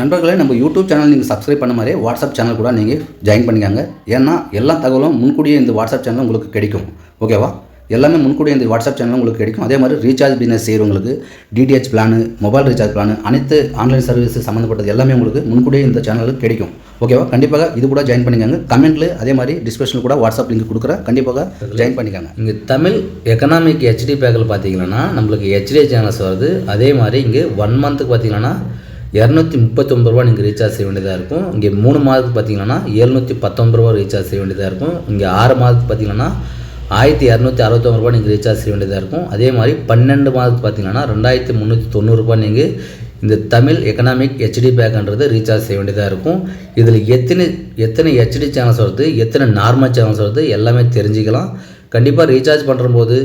நண்பர்களே, நம்ம YouTube channel நீங்கள் சப்ஸ்கிரைப் பண்ண மாதிரி வாட்ஸ்அப் சேனல் கூட நீங்கள் ஜாயின் பண்ணிக்காங்க. ஏன்னா எல்லா தகவலும் முன்கூடியே இந்த வாட்ஸ்அப் சேனல் உங்களுக்கு கிடைக்கும். ஓகேவா? எல்லாமே முன்கூடியே இந்த வாட்ஸ்அப் சேனல் உங்களுக்கு கிடைக்கும். அதே மாதிரி ரீசார்ஜ் பிஸ்னஸ் செய்கிறவங்களுக்கு DTH plan, mobile recharge plan, அனைத்து ஆன்லைன் சர்வீஸ் சம்மந்தப்பட்டது எல்லாமே உங்களுக்கு முன்கூடியே இந்த சேனலுக்கு கிடைக்கும். ஓகேவா? கண்டிப்பாக இது கூட ஜாயின் பண்ணிக்காங்க. கமெண்ட்டில் அதே மாதிரி டிஸ்கிரிப்ஷனில் கூட வாட்ஸ்அப் லிங்க் கொடுக்குறேன். கண்டிப்பாக ஜாயின் பண்ணிக்காங்க. இங்கே தமிழ் எக்கனாமிக் ஹெச்டி பேக்கில் பார்த்தீங்கன்னா நம்மளுக்கு ஹெச்டி சேனல்ஸ் வருது. அதே மாதிரி இங்கே 1 மந்த்துக்கு பார்த்தீங்கன்னா 239 ரூபா நீங்கள் ரீசார்ஜ் செய்ய வேண்டியதாக இருக்கும். இங்கே 3 மாதத்துக்கு பார்த்தீங்கன்னா 719 ரூபா ரீசார்ஜ் செய்ய வேண்டியதாக இருக்கும். இங்கே 6 மாதத்துக்கு பார்த்தீங்கன்னா 1269 ரூபா நீங்கள் ரீசார்ஜ் செய்ய வேண்டியதாக இருக்கும். அதே மாதிரி 12 மாதத்துக்கு பார்த்தீங்கன்னா 2390 ரூபா நீங்கள் இந்த தமிழ் எக்கனாமிக் ஹெச்டி பேக்குன்றது ரீசார்ஜ் செய்ய வேண்டியதாக இருக்கும். இதில் எத்தனை ஹெச்டி சேனல்ஸ் வருது, எத்தனை நார்மல் சேனல்ஸ் வருது எல்லாமே தெரிஞ்சுக்கலாம். கண்டிப்பாக ரீசார்ஜ் பண்ணும்போது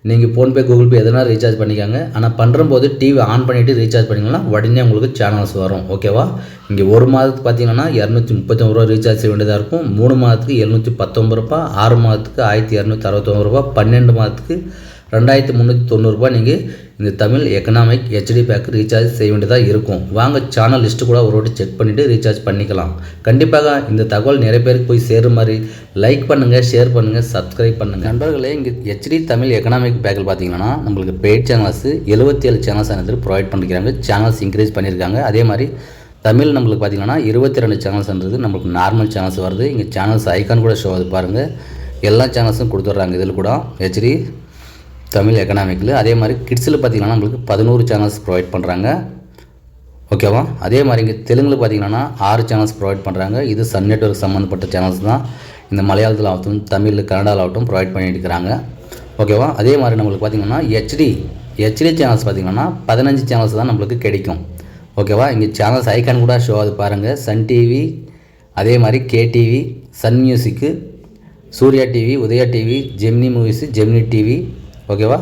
நீங்கள் ஃபோன்பே, கூகுள் பே எதனா ரீசார்ஜ் பண்ணிக்காங்க. ஆனால் பண்ணும்போது டிவி ஆன் பண்ணிவிட்டு ரீசார்ஜ் பண்ணிங்கன்னா உடனே உங்களுக்கு சேனல்ஸ் வரும். ஓகேவா? இங்கே 1 மாதத்துக்கு பார்த்தீங்கன்னா 239 ரூபா ரீசார்ஜ் செய்ய வேண்டியதாக இருக்கும். 3 மாதத்துக்கு 719 ரூபா, 6 மாதத்துக்கு 1269 ரூபா, 12 மாதத்துக்கு 2390 ரூபா நீங்கள் இந்த Tamil economic HD back recharge செய்ய வேண்டியதாக இருக்கும். வாங்க சேனல் லிஸ்ட்டு கூட ஒரு வாட்டி செக் பண்ணிவிட்டு ரீசார்ஜ் பண்ணிக்கலாம். கண்டிப்பாக இந்த தகவல் நிறைய பேருக்கு போய் சேருற மாதிரி லைக் பண்ணுங்கள், ஷேர் பண்ணுங்கள், சப்ஸ்கிரைப் பண்ணுங்கள். நண்பர்களே, இங்கே ஹெச்டி தமிழ் எக்கனாமிக் பேக்கில் பார்த்தீங்கன்னா நம்மளுக்கு பெய்ட் சேனல்ஸ் 77 சேனல்ஸ் ஆனது ப்ரொவைட் பண்ணிக்கிறாங்க. சேனல்ஸ் இன்க்ரீஸ் பண்ணியிருக்காங்க. அதே மாதிரி தமிழ் நம்மளுக்கு பார்த்தீங்கன்னா 22 சேனல்ஸ்ன்றது நம்மளுக்கு நார்மல் சேனல்ஸ் வருது. இங்கே சேனல்ஸ் ஐக்கான் கூட ஷோ ஆகுது பாருங்கள். எல்லா சேனல்ஸும் கொடுத்துட்றாங்க இதில் கூட ஹெச்டி தமிழ் எக்கனாமிக்கில். அதே மாதிரி கிட்ஸில் பார்த்திங்கன்னா நம்மளுக்கு 11 சேனல்ஸ் ப்ரொவைட் பண்ணுறாங்க. ஓகேவா? அதே மாதிரி இங்கே தெலுங்கில் பார்த்திங்கன்னா 6 சேனல்ஸ் ப்ரொவைட் பண்ணுறாங்க. இது சன் நெட்வொர்க் சம்மந்தப்பட்ட சேனல்ஸ் தான். இந்த மலையாளத்தில் ஆகட்டும், தமிழ், கன்னடாவில் ஆகட்டும் ப்ரொவைட் பண்ணிட்டு இருக்கிறாங்க. ஓகேவா? அதே மாதிரி நம்மளுக்கு பார்த்திங்கன்னா ஹெச்டி சேனல்ஸ் பார்த்திங்கன்னா 15 சேனல்ஸ் தான் நம்மளுக்கு கிடைக்கும். ஓகேவா? இங்கே சேனல்ஸ் ஐக்கான் கூட ஷோ ஆகுது பாருங்கள். சன் டிவி, அதே மாதிரி KTV, Sun music, Surya TV, Udaya TV, Gemini movies, Gemini TV. ஓகேவா?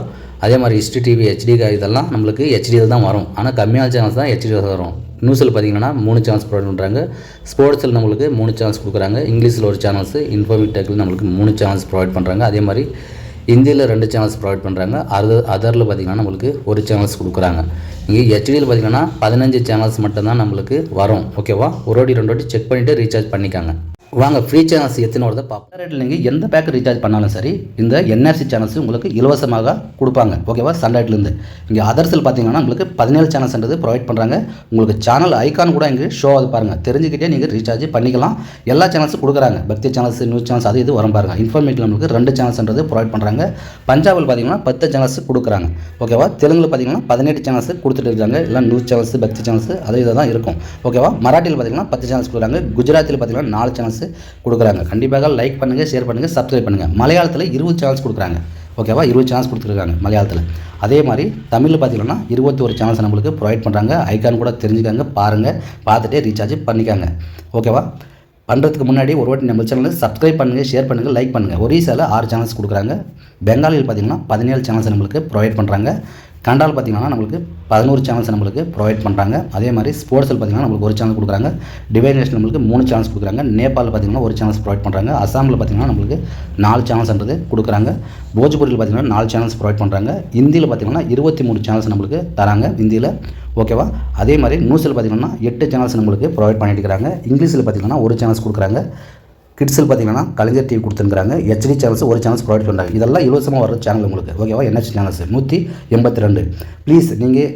அதே மாதிரி ஹிஸ்ட்ரி டிவி, ஹெச்டி இதெல்லாம் நம்மளுக்கு ஹெச்டியில் தான் வரும். ஆனால் கம்மியான சேனல்ஸ் தான் ஹெச்டியில் வரும். நியூஸில் பார்த்தீங்கன்னா 3 சேனல்ஸ் ப்ரொவைட் பண்ணுறாங்க. ஸ்போர்ட்ஸில் நம்மளுக்கு 3 சேனல்ஸ் கொடுக்குறாங்க. இங்கிலீஷில் ஒரு சேனல்ஸு, இன்ஃபர்மேட்டிக்கில் நம்மளுக்கு 3 சேனல்ஸ் ப்ரொவைட் பண்ணுறாங்க. அதே மாதிரி ஹிந்தியில் 2 சேனல்ஸ் ப்ரொவைட் பண்ணுறாங்க. அதரில் பார்த்திங்கன்னா நம்மளுக்கு 1 சேனல்ஸ் கொடுக்குறாங்க. இங்கே ஹெச்டியில் பார்த்திங்கன்னா 15 சேனல்ஸ் மட்டும்தான் நம்மளுக்கு வரும். ஓகேவா? ஒரு வாட்டி 2 வாட்டி செக் பண்ணிவிட்டு ரீசார்ஜ் பண்ணிக்காங்க. வாங்க ஃப்ரீ சேனல்ஸ் எத்தனை வருது பார்ப்போம். ரேட்டில் நீங்கள் எந்த பேக் ரீசார்ஜ் பண்ணாலும் சரி இந்த என்ஆர்சி சேனல்ஸ் உங்களுக்கு இலவசமாக கொடுப்பாங்க. ஓகேவா? சன்லைட்லேருந்து இங்கே அதர்ஸில் பார்த்தீங்கன்னா உங்களுக்கு 17 சேனல்ஸ்ன்றது ப்ரொவைட் பண்ணுறாங்க. உங்களுக்கு சேனல் ஐக்கான் கூட இங்கே ஷோ ஆகுது பாருங்கள். தெரிஞ்சுக்கிட்டே நீங்கள் ரீசார்ஜ் பண்ணிக்கலாம். எல்லா சேனல்ஸும் கொடுக்குறாங்க. பக்தி சேனல்ஸ், நியூஸ் சேனல்ஸ் அது இது வரும் பாருங்கள். இன்ஃபர்மேட்டிவ் நம்மளுக்கு 2 சேனல்ஸ்ன்றது ப்ரொவைட் பண்ணுறாங்க. பஞ்சாபில் பார்த்தீங்கன்னா 10 சேனல்ஸ் கொடுக்குறாங்க. ஓகேவா? தெலுங்கில் பார்த்தீங்கன்னா 18 சேனல்ஸ் கொடுத்துட்டு இருக்காங்க. எல்லாம் நியூஸ் சேனல்ஸ், பக்தி சேனல்ஸ் அது இதை தான் இருக்கும். ஓகேவா? மராட்டியில் பார்த்தீங்கன்னா 10 சேனல்ஸ் கொடுக்குறாங்க. குஜராத்தில் பார்த்தீங்கன்னா 4 சேனல்ஸ் கொடுக்குறாங்க. கண்டிப்பாக லைக் பண்ணுங்கள், ஷேர் பண்ணுங்கள், சப்ஸ்கிரைப் பண்ணுங்கள். மலையாளத்தில் 20 சேனல்ஸ் கொடுக்குறாங்க. ஓகேவா? 20 சேனல்ஸ் கொடுத்துருக்காங்க மலையாளத்தில். அதே மாதிரி தமிழில் பார்த்தீங்கன்னா 21 சேனல்ஸ் நம்மளுக்கு ப்ரொவைட் பண்ணுறாங்க. ஐக்கான் கூட தெரிஞ்சுக்காங்க, பாருங்கள், பார்த்துட்டே ரீசார்ஜ் பண்ணிக்காங்க. ஓகேவா? பண்ணுறதுக்கு முன்னாடி ஒரு வாட்டி நம்ம சேனலில் சப்ஸ்கிரைப் பண்ணுங்கள், ஷேர் பண்ணுங்கள், லைக் பண்ணுங்கள். ஒரிசாவில் 6 சேனல்ஸ் கொடுக்குறாங்க. பெங்காலியில் பார்த்தீங்கன்னா 17 சேனல்ஸ் நம்மளுக்கு ப்ரொவைட் பண்ணுறாங்க. கனடாவில் பார்த்தீங்கன்னா நம்மளுக்கு 11 சேனல்ஸ் நம்மளுக்கு ப்ரொவைட் பண்ணுறாங்க. அதே மாதிரி ஸ்போர்ட்ஸில் பார்த்தீங்கன்னா நம்மளுக்கு 1 சேனல் கொடுக்குறாங்க. டிவைன் நேஷன் நம்மளுக்கு 3 சேனல்ஸ் கொடுக்குறாங்க. நேபாளில் பார்த்தீங்கன்னா 1 சேனல்ஸ் ப்ரொவைட் பண்ணுறாங்க. அசாமில் பார்த்தீங்கன்னா நம்மளுக்கு 4 சேனல்ஸ்ன்றது கொடுக்குறாங்க. போஜ்பூரியில் பார்த்தீங்கன்னா 4 சேனல்ஸ் ப்ரொவைட் பண்ணுறாங்க. ஹிந்தியில் பார்த்தீங்கன்னா 23 சேனல்ஸ் நம்மளுக்கு தராங்க ஹிந்தியில். ஓகேவா? அதே மாதிரி நியூஸில் பார்த்தீங்கன்னா 8 சேனல்ஸ் நம்மளுக்கு ப்ரொவைட் பண்ணிட்டு இருக்கிறாங்க. இங்கிலீஷில் பார்த்தீங்கன்னா 1 சேனல்ஸ் கொடுக்குறாங்க. கிட்ஸில் பார்த்தீங்கன்னா கலைஞர் டிவி கொடுத்துருக்காங்க. ஹெச்டி சேனல்ஸ் 1 சேனல்ஸ் ப்ரொவைட் பண்ணுறாங்க. இதெல்லாம் இலவசமாக வர சேனல் உங்களுக்கு. ஓகேவா? NH channels 182. ப்ளீஸ் நீங்கள்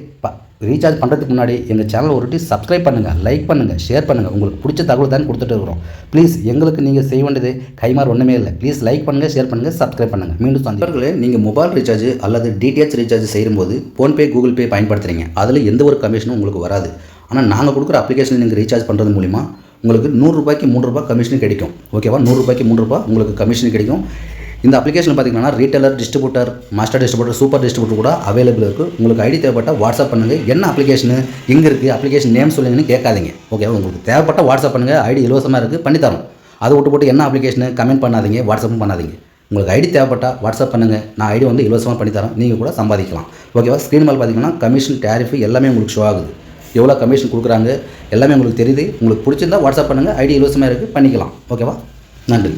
ரீசார்ஜ் பண்ணுறதுக்கு முன்னாடி எங்கள் சேனல் ஒரு வாட்டி சப்ஸ்கிரைப் பண்ணுங்கள், லைக் பண்ணுங்கள், ஷேர் பண்ணுங்கள். உங்களுக்கு பிடிச்ச தகவல் தான் கொடுத்துட்டு இருக்கிறோம். ப்ளீஸ் எங்களுக்கு நீங்கள் செய்ய வேண்டியது கைமாறு ஒன்றுமே இல்லை. ப்ளீஸ் லைக் பண்ணுங்கள், ஷேர் பண்ணுங்கள், சப்ஸ்கிரைப் பண்ணுங்கள். மீண்டும் சந்திப்பர்களே, நீங்கள் மொபைல் ரீசார்ஜ் அல்லது டிடிஹெச் ரீசார்ஜ் செய்யும்போது ஃபோன்பே, கூகுள் பே பயன்படுத்துகிறீங்க. அதில் எந்த ஒரு கமிஷனும் உங்களுக்கு வராது. ஆனால் நாங்கள் கொடுக்குற அப்ளிகேஷன் நீங்கள் ரீசார்ஜ் பண்ணுறது மூலிமா உங்களுக்கு 100 ரூபாய்க்கு 3 ரூபா கமிஷன் கிடைக்கும். ஓகேவா? 100 ரூபாய்க்கு 3 ரூபா உங்களுக்கு கமிஷன் கிடைக்கும். இந்த அப்ளிகேஷன் பார்த்தீங்கன்னா retailer, distributor, master distributor, super distributor கூட அவைலபிள் இருக்குது. உங்களுக்கு ஐடி தேவைப்பட்டால் வாட்ஸ்அப் பண்ணுங்கள். என்ன அப்ளிகேஷனு, எங்கே இருக்குது, அப்ளிகேஷன் நேம் சொல்லுங்கன்னு கேட்காதீங்க. ஓகேவா? உங்களுக்கு தேவைப்பட்ட வாட்ஸ்அப் பண்ணுங்கள். ஐடி இலவசமாக இருக்குது, பண்ணித்தரோம். அதை விட்டு போட்டு என்ன அப்ளிகேஷனு கமெண்ட் பண்ணாதீங்க, வாட்ஸ்அப்பும் பண்ணாதீங்க. உங்களுக்கு ஐடி தேவைப்பட்டால் வாட்ஸ்அப் பண்ணுங்கள். நான் ஐடி வந்து இலவசமாக பண்ணித்தரோம். நீங்கள் கூட சம்பாதிக்கலாம். ஓகேவா? ஸ்க்ரீன் மேல் பார்த்தீங்கன்னா கமிஷன், டேரிஃப் எல்லாமே உங்களுக்கு ஷோ ஆகுது. எவ்வளோ கமிஷன் கொடுக்குறாங்க எல்லாமே உங்களுக்கு தெரியுது. உங்களுக்கு பிடிச்சிருந்தா வாட்ஸ்அப் பண்ணுங்கள். ஐடி இலவசமாக இருக்குது, பண்ணிக்கலாம். ஓகேவா? நன்றி.